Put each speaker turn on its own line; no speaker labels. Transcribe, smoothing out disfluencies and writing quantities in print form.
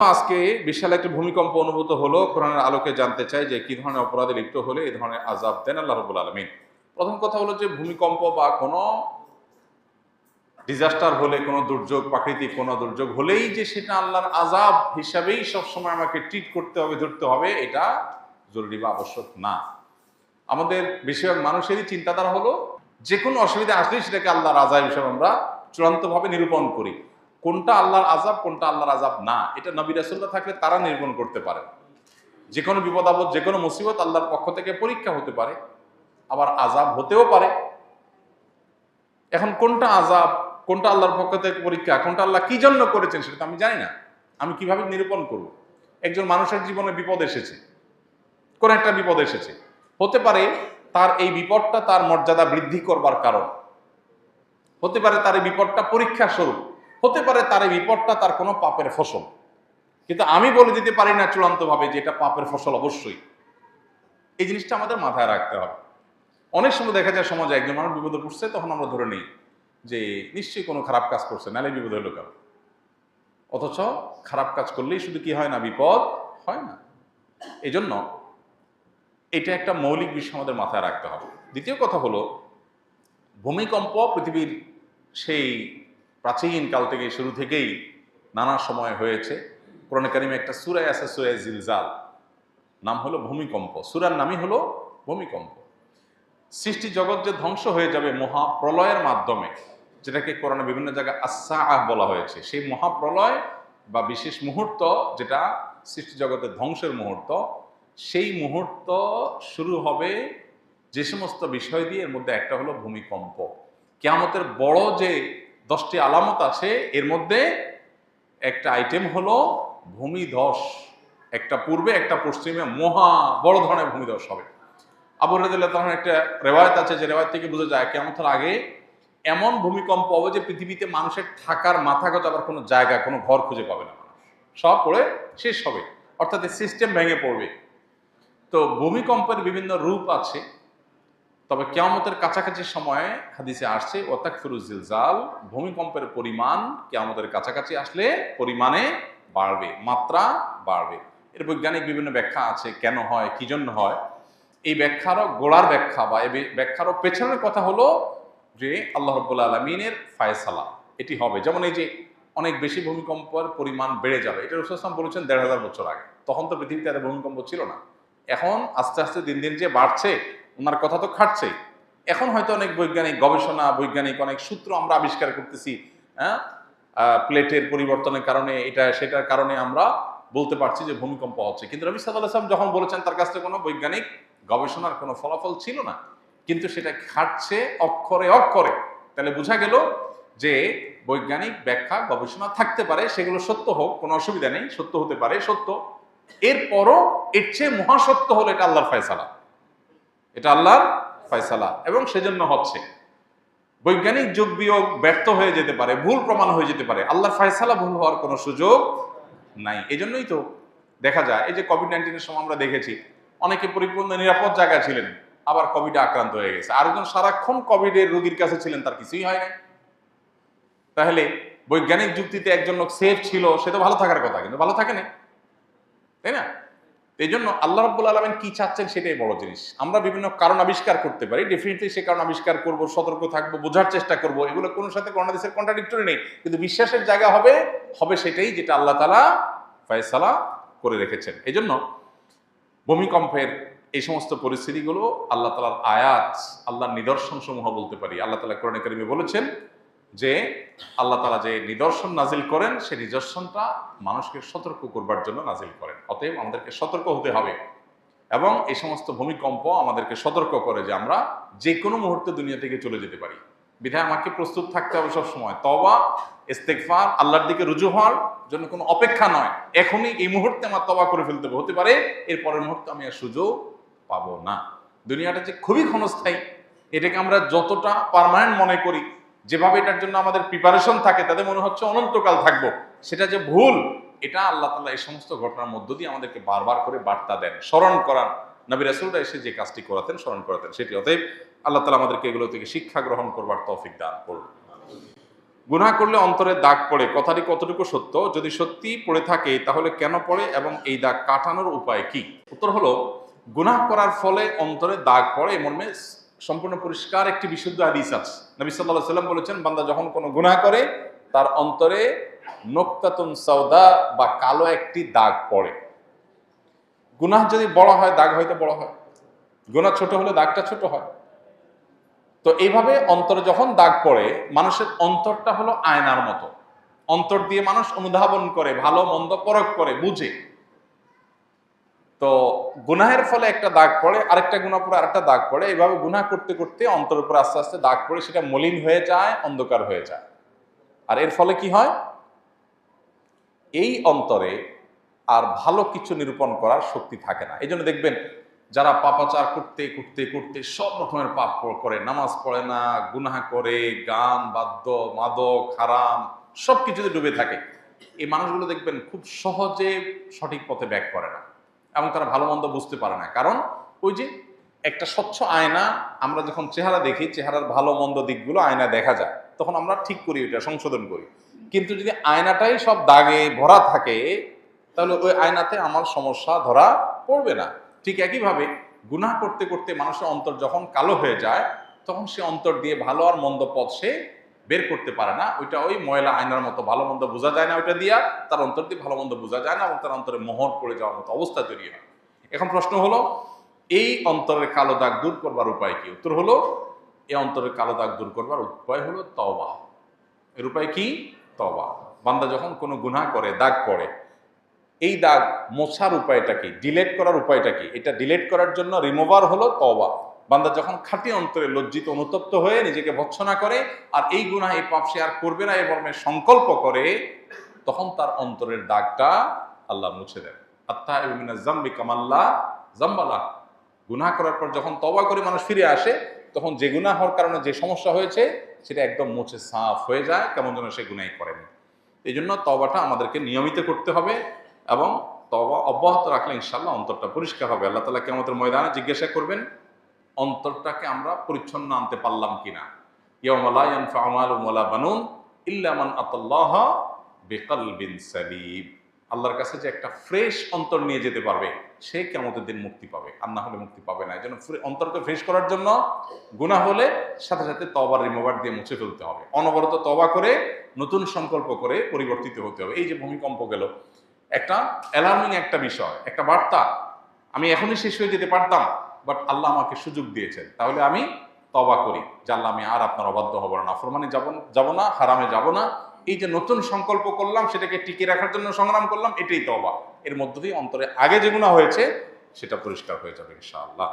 আজকে বিশাল একটা ভূমিকম্প অনুভূত হলো। কোরআনের আলোকে জানতে চাই যে কি ধরনের অপরাধে লিপ্ত হলে এই ধরনের আযাব দেন আল্লাহ রাব্বুল আলামিন। প্রথম কথা হলো যে ভূমিকম্প বা কোনো ডিজাস্টার হলে, কোনো দুর্যোগ, প্রাকৃতিক কোনো দুর্যোগ হলেই যে সেটা আল্লাহর আযাব হিসাবেই সবসময় আমাকে ট্রিট করতে হবে, ধরতে হবে, এটা জরুরি বা আবশ্যক না। আমাদের বেশিরভাগ মানুষেরই চিন্তাধারা হলো যে কোনো অসুবিধা আসলেই সেটাকে আল্লাহর আযাব হিসেবে আমরা চূড়ান্তভাবে নিরূপণ করি। কোনটা আল্লাহর আযাব, কোনটা আল্লাহর আযাব না, এটা নবী রাসূলরা থাকলে তারা নিরূপণ করতে পারে। যে কোনো বিপদ আপদ, যে কোনো মুসিবত আল্লাহর পক্ষ থেকে পরীক্ষা হতে পারে, আবার আযাব হতেও পারে। এখন কোনটা আযাব, কোনটা আল্লাহর পক্ষ থেকে পরীক্ষা, কোনটা আল্লাহ কি জন্য করেছেন সেটা তো আমি জানি না। আমি কিভাবে নিরূপণ করব? একজন মানুষের জীবনে বিপদ এসেছে, কোন একটা বিপদ এসেছে, হতে পারে তার এই বিপদটা তার মর্যাদা বৃদ্ধি করবার কারণ, হতে পারে তার এই বিপদটা পরীক্ষা স্বরূপ, হতে পারে তার এই বিপদটা তার কোনো পাপের ফসল। কিন্তু আমি বলে দিতে পারি না চূড়ান্তভাবে যে এটা পাপের ফসল অবশ্যই। এই জিনিসটা আমাদের মাথায় রাখতে হবে। অনেক সময় দেখা যায় সমাজে একজন মানুষ বিপদে পড়ছে, তখন আমরা ধরে নিই যে নিশ্চয়ই কোনো খারাপ কাজ করছে, নাহলে বিপদ হলো কেন। অথচ খারাপ কাজ করলেই শুধু কি হয় না, বিপদ হয় না। এই জন্য এটা একটা মৌলিক বিষয় আমাদের মাথায় রাখতে হবে। দ্বিতীয় কথা হলো, ভূমিকম্প পৃথিবীর সেই প্রাচীন কাল থেকে, শুরু থেকেই নানা সময় হয়েছে। কোরআনে কারিমে একটা সূরা আছে, সূরা জিলজাল, নাম হলো ভূমিকম্প। সূরার নামই হলো ভূমিকম্প। সৃষ্টি জগৎ যে ধ্বংস হয়ে যাবে মহাপ্রলয়ের মাধ্যমে, যেটাকে কোরআনে বিভিন্ন জায়গায় আস-সাআহ বলা হয়েছে, সেই মহাপ্রলয় বা বিশেষ মুহূর্ত, যেটা সৃষ্টি জগতের ধ্বংসের মুহূর্ত, সেই মুহূর্ত শুরু হবে যে সমস্ত বিষয় দিয়ে, এর মধ্যে একটা হলো ভূমিকম্প। কিয়ামতের বড় যে 10টি আলামত আছে, এর মধ্যে একটা আইটেম হলো ভূমিধস। একটা পূর্বে একটা পশ্চিমে মহা বড় ধরনের ভূমিধস হবে। আবু রাদিয়াল্লাহু তাআলার একটা রেওয়ায়েত আছে, যে রেওয়ায়েত থেকে বোঝা যায় কিয়ামতের আগে এমন ভূমিকম্প হবে যে পৃথিবীতে মানুষের থাকার মাথাগত আবার কোনো জায়গা, কোনো ঘর খুঁজে পাবে না, মানুষ সব পড়ে শেষ হবে, অর্থাৎ সিস্টেম ভেঙে পড়বে। তো ভূমিকম্পের বিভিন্ন রূপ আছে, তবে কিয়ামতের কাছাকাছি সময়ে হাদিসে আসছে ওয়াতাকফিরুজ জিলজাল, ভূমিকম্পের পরিমাণ কিয়ামতের কাছাকাছি আসলে পরিমাণে বাড়বে, মাত্রা বাড়বে। এর বৈজ্ঞানিক বিভিন্ন ব্যাখ্যা আছে, কেন হয়, কি জন্য হয়। এই ব্যাখ্যারও গোড়ার ব্যাখ্যা বা এই ব্যাখ্যারও পেছনের কথা হলো যে আল্লাহ রাব্বুল আলামিনের ফায়সালা এটি হবে। যেমন এই যে অনেক বেশি ভূমিকম্পের পরিমাণ বেড়ে যাবে, এটা রাসূল সাল্লাল্লাহু আলাইহি ওয়াসাল্লাম বলেছেন ১৫০০ বছর আগে। তখন তো পৃথিবীতে এত ভূমিকম্প ছিল না। এখন আস্তে আস্তে দিন দিন যে বাড়ছে, ওনার কথা তো খাটছেই। এখন হয়তো অনেক বৈজ্ঞানিক গবেষণা, বৈজ্ঞানিক অনেক সূত্র আমরা আবিষ্কার করতেছি। হ্যাঁ, প্লেটের পরিবর্তনের কারণে, এটা সেটার কারণে আমরা বলতে পারছি যে ভূমিকম্প হচ্ছে। কিন্তু নবী সাল্লাল্লাহু আলাইহি ওয়াসাল্লাম যখন বলেছেন, তার কাছে কোনো বৈজ্ঞানিক গবেষণার কোনো ফলাফল ছিল না, কিন্তু সেটা খাটছে অক্ষরে অক্ষরে। তাহলে বোঝা গেল যে বৈজ্ঞানিক ব্যাখ্যা, গবেষণা থাকতে পারে, সেগুলো সত্য হোক, কোনো অসুবিধা নেই, সত্য হতে পারে, সত্য। এরপরও এর চেয়ে মহাসত্য হলো এটা আল্লাহর ফয়সালা, এটা আল্লাহর ফয়সালা, এবং সেজন্য হচ্ছে। বৈজ্ঞানিক যোগ বিয়োগ ব্যর্থ হয়ে যেতে পারে, ভুল প্রমাণ হয়ে যেতে পারে, আল্লাহর ফয়সালা ভুল হওয়ার কোনো সুযোগ নাই। এই জন্যই তো দেখা যায়, এই যে কোভিড-19 সময় আমরা দেখেছি অনেকে পরিপূর্ণ নিরাপদ জায়গায় ছিলেন, আবার কোভিডে আক্রান্ত হয়ে গেছে। আরেকজন সারাক্ষণ কোভিডের রোগীর কাছে ছিলেন, তার কিছুই হয় নাই। তাহলে বৈজ্ঞানিক যুক্তিতে একজন লোক সেফ ছিল, সে তো ভালো থাকার কথা, কিন্তু ভালো থাকে না, তাই না? এই জন্য আল্লাহ রাব্বুল আলামিন কি চাচ্ছেন সেটাই বড় জিনিস। আমরা বিভিন্ন কারণ আবিষ্কার করতে পারি, ডেফিনেটলি সে কারণ আবিষ্কার করব, সতর্ক থাকবো, বোঝার চেষ্টা করব, এগুলো কোনো সাথে কোন হাদিসের কন্ট্রাডিক্টরি নেই। কিন্তু বিশ্বাসের জায়গা হবে সেটাই যেটা আল্লাহ তাআলা ফয়সালা করে রেখেছেন। এই জন্য ভূমিকম্পের এই সমস্ত পরিস্থিতিগুলো আল্লাহ তাআলার আয়াত, আল্লাহর নিদর্শন সমূহ বলতে পারি। আল্লাহ তাআলা কোরআনে কারিমে বলেছেন যে আল্লাহ তাআলা যে নিদর্শন নাজিল করেন, সেই নিদর্শনটা মানুষকে সতর্ক করবার জন্য নাজিল করেন। অতএব আমাদেরকে সতর্ক হতে হবে, এবং এই সমস্ত ভূমিকম্প আমাদেরকে সতর্ক করে যে আমরা যে কোনো মুহূর্তে দুনিয়া থেকে চলে যেতে পারি। বিধায় আমাকে প্রস্তুত থাকতে হবে সবসময়, তওবা, ইস্তেগফার, আল্লাহর দিকে রুজু হওয়ার জন্য কোনো অপেক্ষা নয়। এখনই এই মুহূর্তে আমার তওবা করে ফেলতে হবে, হতে পারে এর পরের মুহূর্তে আমি আর সুযোগ পাবো না। দুনিয়াটা যে খুবই ক্ষণস্থায়ী, এটাকে আমরা যতটা পার্মানেন্ট মনে করি, যেভাবে এটার জন্য আমাদের প্রিপারেশন থাকে, তাতে মনে হচ্ছে অনন্তকাল থাকবো, সেটা যে ভুল। এটা আল্লাহ তাআলা এই সমস্ত ঘটনার মধ্য দিয়ে আমাদেরকে বারবার করে বার্তা দেন, স্মরণ করান। নবী রাসূলরা এসে যে কাজটি করাতেন, স্মরণ করাতেন সেটি। অতএব আল্লাহ তাআলা আমাদেরকে এগুলো থেকে শিক্ষা গ্রহণ করবার তৌফিক দান করুন। গুনাহ করলে অন্তরে দাগ পড়ে, কথাটি কতটুকু সত্য? যদি সত্যি পড়ে থাকে তাহলে কেন পড়ে এবং এই দাগ কাটানোর উপায় কি? উত্তর হলো, গুনাহ করার ফলে অন্তরে দাগ পড়ে এই মর্মে সম্পূর্ণ পরিষ্কার একটি বিশুদ্ধ হাদিস আছে। নবী সাল্লাল্লাহু আলাইহি ওয়াসাল্লাম বলেছেন, বান্দা যখন কোনো গুনাহ করে তার অন্তরে নোক্তাতুন সাউদা বা কালো একটি দাগ পড়ে। গুনাহ যদি বড় হয় দাগ হয়তো বড় হয়, গুনাহ ছোট হলে দাগটা ছোট হয়। তো এইভাবে অন্তরে যখন দাগ পড়ে, মানুষের অন্তরটা হলো আয়নার মতো। অন্তর দিয়ে মানুষ অনুধাবন করে, ভালো মন্দ পরখ করে, বুঝে। তো গুনাহের ফলে একটা দাগ পড়ে, আরেকটা গুনাহ পড়ে আরেকটা দাগ পড়ে, এইভাবে গুনাহ করতে করতে অন্তরের উপর আস্তে আস্তে দাগ পড়ে, সেটা মলিন হয়ে যায়, অন্ধকার হয়ে যায়। আর এর ফলে কি হয়? এই অন্তরে আর ভালো কিছু নিরূপণ করার শক্তি থাকে না। এই জন্য দেখবেন যারা পাপাচার করতে করতে করতে সব রকমের পাপ করে, নামাজ পড়ে না, গুনাহ করে, গান বাদ্য মাদক হারাম সব কিছুতে ডুবে থাকে, এই মানুষগুলো দেখবেন খুব সহজে সঠিক পথে ব্যাক করে না এবং তারা ভালো মন্দ বুঝতে পারে না। কারণ ওই যে একটা স্বচ্ছ আয়না, আমরা যখন চেহারা দেখি, চেহারার ভালো মন্দ দিকগুলো আয়না দেখা যায়, তখন আমরা ঠিক করি, ওইটা সংশোধন করি। কিন্তু যদি আয়নাটাই সব দাগে ভরা থাকে, তাহলে ওই আয়নাতে আমার সমস্যা ধরা পড়বে না। ঠিক একইভাবে গুনাহ করতে করতে মানুষের অন্তর যখন কালো হয়ে যায়, তখন সে অন্তর দিয়ে ভালো আর মন্দ পথ সে বের করতে পারে না। ওইটা ওই ময়লা আয়নার মতো, ভালো মন্দ বোঝা যায় না ওইটা দিয়া, তার অন্তর দিয়ে ভালো মন্দ বোঝা যায় না এবং তার অন্তরে মোহর পড়ে যাওয়ার মতো অবস্থা তৈরি হয়। এখন প্রশ্ন হলো, এই অন্তরের কালো দাগ দূর করবার উপায় কি? উত্তর হলো, এই অন্তরের কালো দাগ দূর করবার উপায় হলো তওবা। এর উপায় কি? তওবা। বান্দা যখন কোনো গুনাহ করে, দাগ পড়ে, এই দাগ মোছার উপায়টা কি? ডিলেট করার উপায়টা কি? এটা ডিলেট করার জন্য রিমুভার হলো তওবা। বান্দা যখন খাঁটি অন্তরে লজ্জিত অনুতপ্ত হয়ে নিজেকে ভৎসনা করে আর এই গুনাহ এই পাপ সে আর করবে না এই মর্মে সংকল্প করে, তখন তার অন্তরের দাগটা আল্লাহ মুছে দেন। আত্তাইবু মিনাজ যামবি কামাল্লা যামবালা। গুনাহ করার পর যখন তওবা করে মানুষ ফিরে আসে, তখন যে গুনাহ হওয়ার কারণে যে সমস্যা হয়েছে সেটা একদম মুছে সাফ হয়ে যায়, কেমন যেন সে গুনাহই করেনি। এই জন্য তওবাটা আমাদেরকে নিয়মিত করতে হবে এবং তওবা অব্যাহত রাখলে ইনশাআল্লাহ অন্তরটা পরিষ্কার হবে। আল্লাহ তাআলা কিয়ামতের ময়দানে জিজ্ঞাসা করবেন, অন্তরটাকে আমরা পরিচ্ছন্ন আনতে পারলাম কিনা। ইয়াউমা লা ইয়ানফা'ু মালুন ওয়ালা বানুন ইল্লা মান আতাল্লাহা বিকলবিন সালিম। আল্লাহর কাছে যে একটা ফ্রেশ অন্তর নিয়ে যেতে পারবে, সে কিয়ামতের দিন মুক্তি পাবে, আর না হলে মুক্তি পাবে না। এই জন্য অন্তরকে ফ্রেশ করার জন্য গুনাহ হলে সাথে সাথে তওবার রিমুভার দিয়ে মুছে ফেলতে হবে। অনবরত তওবা করে নতুন সংকল্প করে পরিবর্তিত হতে হবে। এই যে ভূমিকম্প গেল, একটা অ্যালার্মিং একটা বিষয়, একটা বার্তা। আমি এখনই শেষ হয়ে যেতে পারতাম, বাট আল্লাহ আমাকে সুযোগ দিয়েছেন, তাহলে আমি তওবা করি যে আল্লাহ আমি আর আপনার অবাধ্য হব না, নাফরমানি যাব না, হারামে যাব না। এই যে নতুন সংকল্প করলাম, সেটাকে টিকিয়ে রাখার জন্য সংগ্রাম করলাম, এটাই তওবা। এর মধ্য দিয়ে অন্তরে আগে যেগুলো হয়েছে সেটা পরিষ্কার হয়ে যাবে ইনশাআল্লাহ।